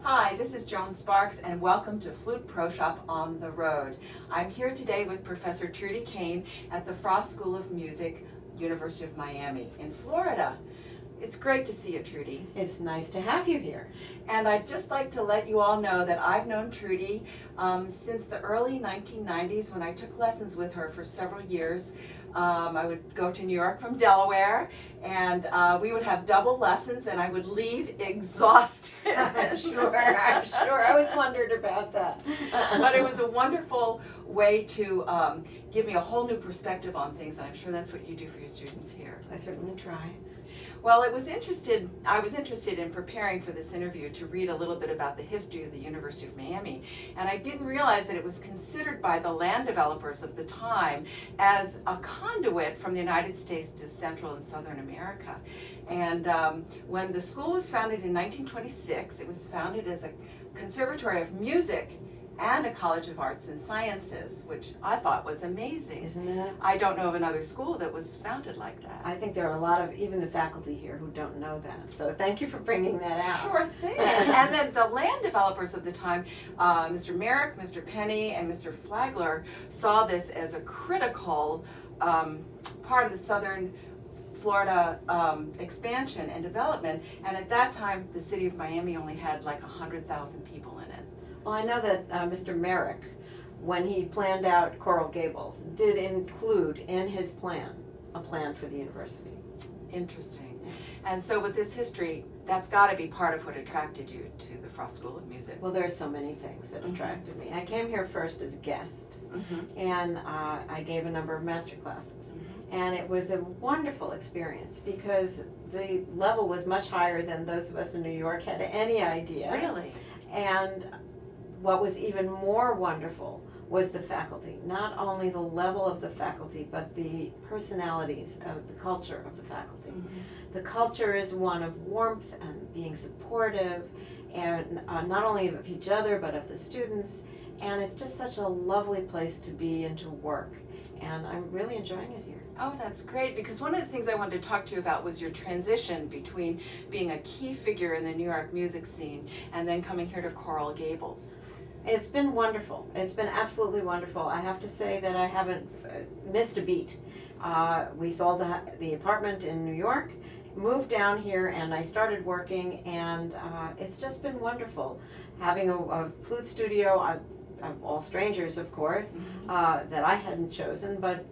Hi, this is Joan Sparks and welcome to Flute Pro Shop on the Road. I'm here today with Professor Trudy Kane at the Frost School of Music, University of Miami in Florida. It's great to see you, Trudy. It's nice to have you here. And I'd just like to let you all know that I've known Trudy since the early 1990s when I took lessons with her for several years. I would go to New York from Delaware, and we would have double lessons, and I would leave exhausted. I'm sure. I always wondered about that. But it was a wonderful way to give me a whole new perspective on things, and I'm sure that's what you do for your students here. I certainly try. Well, I was interested in preparing for this interview to read a little bit about the history of the University of Miami, and I didn't realize that it was considered by the land developers of the time as a conduit from the United States to Central and Southern America. And when the school was founded in 1926, it was founded as a conservatory of music and a College of Arts and Sciences, which I thought was amazing. Isn't it? I don't know of another school that was founded like that. I think there are a lot of, even the faculty here, who don't know that. So thank you for bringing that out. Sure thing. And then the land developers at the time, Mr. Merrick, Mr. Penny, and Mr. Flagler saw this as a critical part of the southern Florida expansion and development. And at that time, the city of Miami only had like 100,000 people in it. Well, I know that Mr. Merrick, when he planned out Coral Gables, did include in his plan a plan for the university. Interesting. And so with this history, that's got to be part of what attracted you to the Frost School of Music. Well, there are so many things that attracted me. I came here first as a guest, Mm-hmm. and I gave a number of master classes. Mm-hmm. And it was a wonderful experience because the level was much higher than those of us in New York had any idea. Really? And what was even more wonderful was the faculty. Not only the level of the faculty, but the personalities of the culture of the faculty. Mm-hmm. The culture is one of warmth and being supportive, and not only of each other, but of the students. And it's just such a lovely place to be and to work. And I'm really enjoying it here. Oh, that's great, because one of the things I wanted to talk to you about was your transition between being a key figure in the New York music scene and then coming here to Coral Gables. It's been wonderful. It's been absolutely wonderful. I have to say that I haven't missed a beat. We sold the apartment in New York, moved down here, and I started working, and it's just been wonderful. Having a flute studio, of all strangers, of course, that I hadn't chosen, but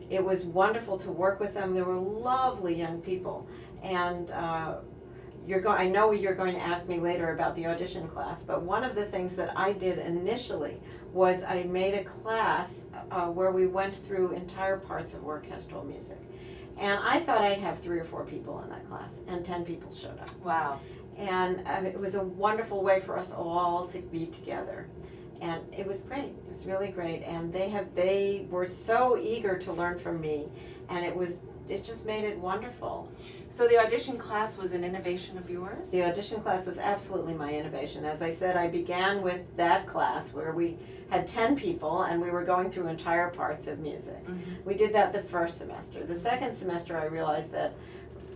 it was wonderful to work with them. They were lovely young people, and I know you're going to ask me later about the audition class, but one of the things that I did initially was I made a class where we went through entire parts of orchestral music. And I thought I'd have 3 or 4 people in that class, and 10 people showed up. Wow. And it was a wonderful way for us all to be together. And it was great. It was really great. And they were so eager to learn from me, and it just made it wonderful. So the audition class was an innovation of yours? The audition class was absolutely my innovation. As I said, I began with that class where we had 10 people and we were going through entire parts of music. Mm-hmm. We did that the first semester. The second semester I realized that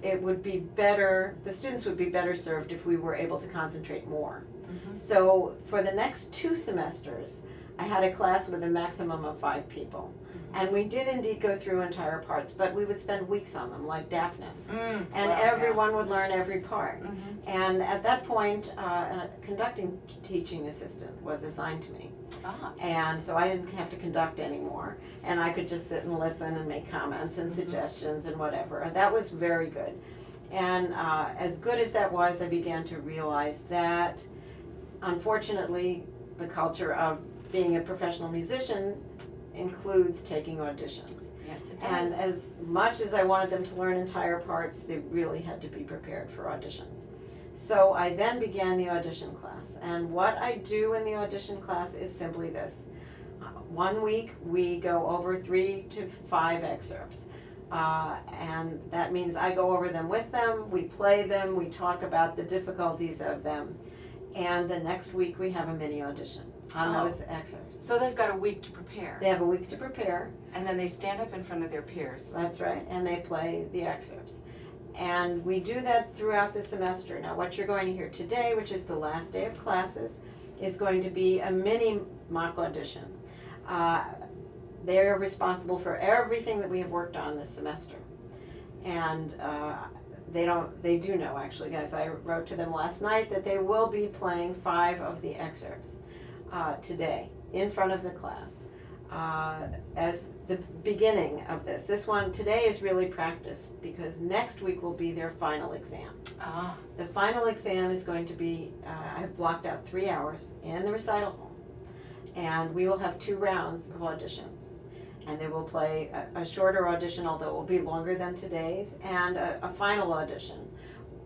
it would be better, the students would be better served if we were able to concentrate more. Mm-hmm. So for the next 2 semesters, I had a class with a maximum of 5 people. And we did indeed go through entire parts, but we would spend weeks on them, like Daphnis. And everyone would learn every part. Mm-hmm. And at that point, a conducting teaching assistant was assigned to me. Ah. And so I didn't have to conduct anymore. And I could just sit and listen and make comments and suggestions and whatever. And that was very good. And as good as that was, I began to realize that, unfortunately, the culture of being a professional musician includes taking auditions. Yes, it does. And as much as I wanted them to learn entire parts, they really had to be prepared for auditions. So I then began the audition class. And what I do in the audition class is simply this. 1 week we go over 3 to 5 excerpts. And that means I go over them with them, we play them, we talk about the difficulties of them. And the next week we have a mini audition on those excerpts. So they've got a week to prepare. They have a week to prepare. And then they stand up in front of their peers. That's right, and they play the excerpts. And we do that throughout the semester. Now, what you're going to hear today, which is the last day of classes, is going to be a mini mock audition. They're responsible for everything that we have worked on this semester. And they do know, actually, guys. I wrote to them last night that they will be playing 5 of the excerpts today in front of the class as the beginning of this. This one today is really practice, because next week will be their final exam. The final exam is going to be, I've blocked out 3 hours in the recital hall, and we will have 2 rounds of auditions. And they will play a shorter audition, although it will be longer than today's, and a final audition.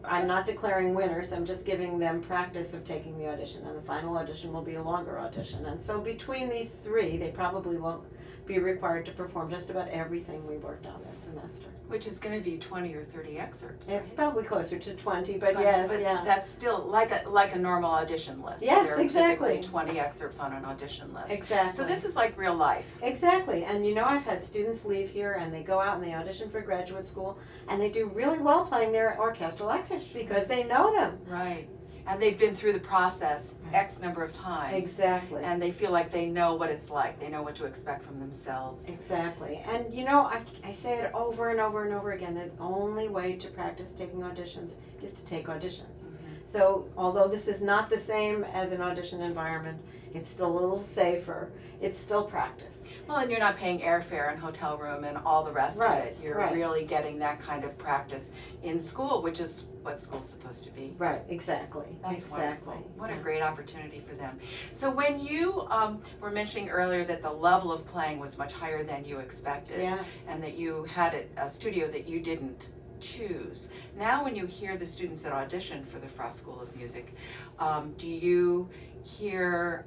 I'm not declaring winners, I'm just giving them practice of taking the audition, and the final audition will be a longer audition. And so between these 3, they probably won't be required to perform just about everything we worked on this semester. Which is going to be 20 or 30 excerpts. It's probably closer to 20, but 20, yes, but yeah. that's still like a normal audition list. Yes, there are exactly. typically 20 excerpts on an audition list. Exactly. So this is like real life. Exactly, and you know, I've had students leave here and they go out and they audition for graduate school, and they do really well playing their orchestral excerpts because they know them. Right. And they've been through the process X number of times. Exactly. And they feel like they know what it's like. They know what to expect from themselves. Exactly. And you know, I say it over and over and over again, the only way to practice taking auditions is to take auditions. So although this is not the same as an audition environment, it's still a little safer, it's still practice. Well, and you're not paying airfare and hotel room and all the rest of it. You're right. really getting that kind of practice in school, which is what school's supposed to be. Right, exactly. That's exactly. wonderful. What Yeah. a great opportunity for them. So when you were mentioning earlier that the level of playing was much higher than you expected, Yes. and that you had a studio that you didn't choose. Now when you hear the students that audition for the Frost School of Music, do you hear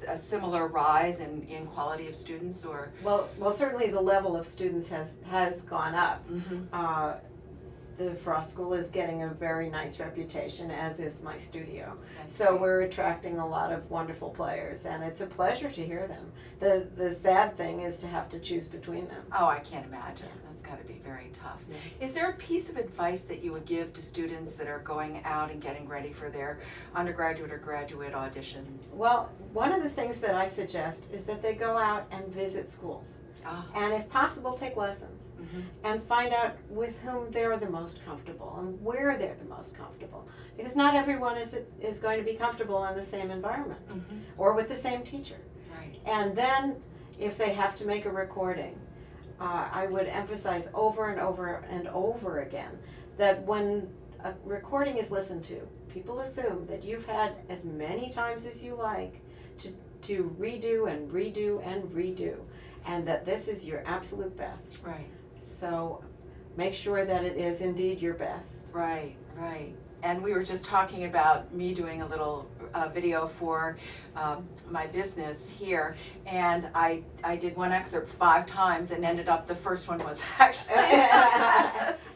a similar rise in quality of students, or? Well, certainly the level of students has gone up. The Frost School is getting a very nice reputation, as is my studio. That's So great. we're attracting a lot of wonderful players, and it's a pleasure to hear them. The sad thing is to have to choose between them. Oh, I can't imagine. That's got to be very tough. Yeah. Is there a piece of advice that you would give to students that are going out and getting ready for their undergraduate or graduate auditions? Well, one of the things that I suggest is that they go out and visit schools. And if possible, take lessons and find out with whom they're the most comfortable and where they're the most comfortable. Because not everyone is going to be comfortable in the same environment or with the same teacher. Right. And then if they have to make a recording, I would emphasize over and over and over again that when a recording is listened to, people assume that you've had as many times as you like to redo and redo and redo, and that this is your absolute best. Right. So make sure that it is indeed your best. Right, right. And we were just talking about me doing a little video for my business here, and I did one excerpt 5 times and ended up the first one was actually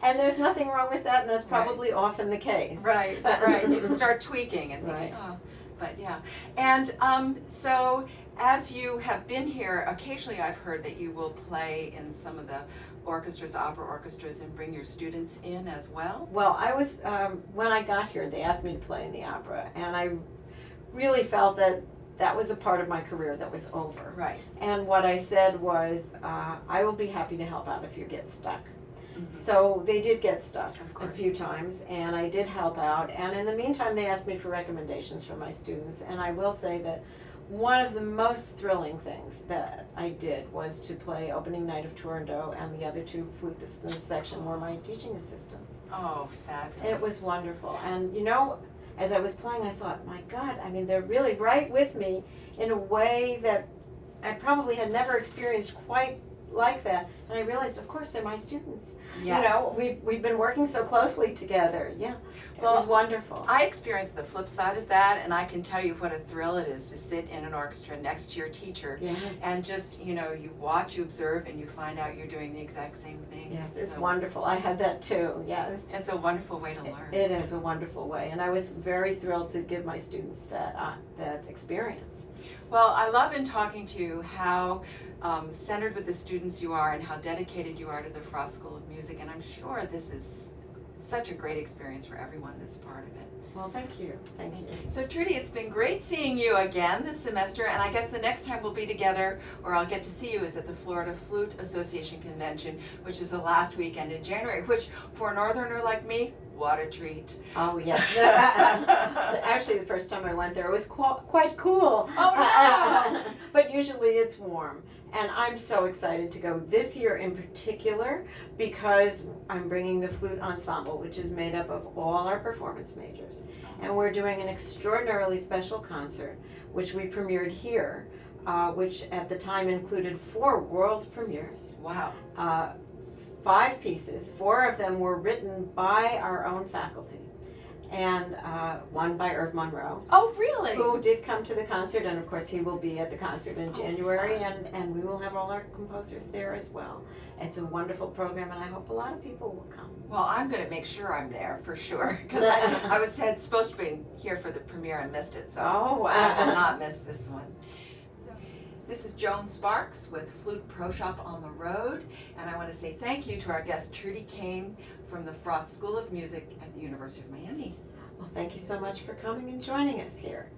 And there's nothing wrong with that, and that's probably often the case. Right, right. You start tweaking and thinking, Right. oh, but yeah. And so as you have been here, occasionally I've heard that you will play in some of the orchestras, opera orchestras, and bring your students in as well. Well, I was, when I got here, they asked me to play in the opera, and I really felt that that was a part of my career that was over. Right. And what I said was, I will be happy to help out if you get stuck. So they did get stuck Of a course. few times, and I did help out. And in the meantime, they asked me for recommendations for my students, and I will say that one of the most thrilling things that I did was to play opening night of Turandot, and the other 2 flutists in the section were my teaching assistants. Oh, fabulous. It was wonderful. And you know, as I was playing, I thought, my God, I mean, they're really right with me in a way that I probably had never experienced quite like that. And I realized, of course, they're my students. Yes. You know, we've been working so closely together. Yeah, it was wonderful. I experienced the flip side of that, and I can tell you what a thrill it is to sit in an orchestra next to your teacher. Yes. And just, you know, you watch, you observe, and you find out you're doing the exact same thing. Yes, it's So wonderful. I had that too, yes. It's a wonderful way to learn. It is a wonderful way, and I was very thrilled to give my students that experience. Well, I love in talking to you how centered with the students you are and how dedicated you are to the Frost School of Music, and I'm sure this is such a great experience for everyone that's part of it. Well, thank you. Thank you. So Trudy, it's been great seeing you again this semester, and I guess the next time we'll be together, or I'll get to see you, is at the Florida Flute Association Convention, which is the last weekend in January, which for a northerner like me, what a treat. Oh, yes. Actually, the first time I went there, it was quite cool. Oh, no! But usually it's warm. And I'm so excited to go this year in particular because I'm bringing the flute ensemble, which is made up of all our performance majors. And we're doing an extraordinarily special concert, which we premiered here, which at the time included 4 world premieres. Wow. 5 pieces. 4 of them were written by our own faculty, and one by Irv Monroe, Oh, really? who did come to the concert, and of course he will be at the concert in January, and we will have all our composers there as well. It's a wonderful program, and I hope a lot of people will come. Well, I'm going to make sure I'm there for sure, because I was supposed to be here for the premiere and missed it, so Oh, I will not miss this one. This is Joan Sparks with Flute Pro Shop on the Road, and I want to say thank you to our guest Trudy Kane from the Frost School of Music at the University of Miami. Well, thank you so much for coming and joining us here.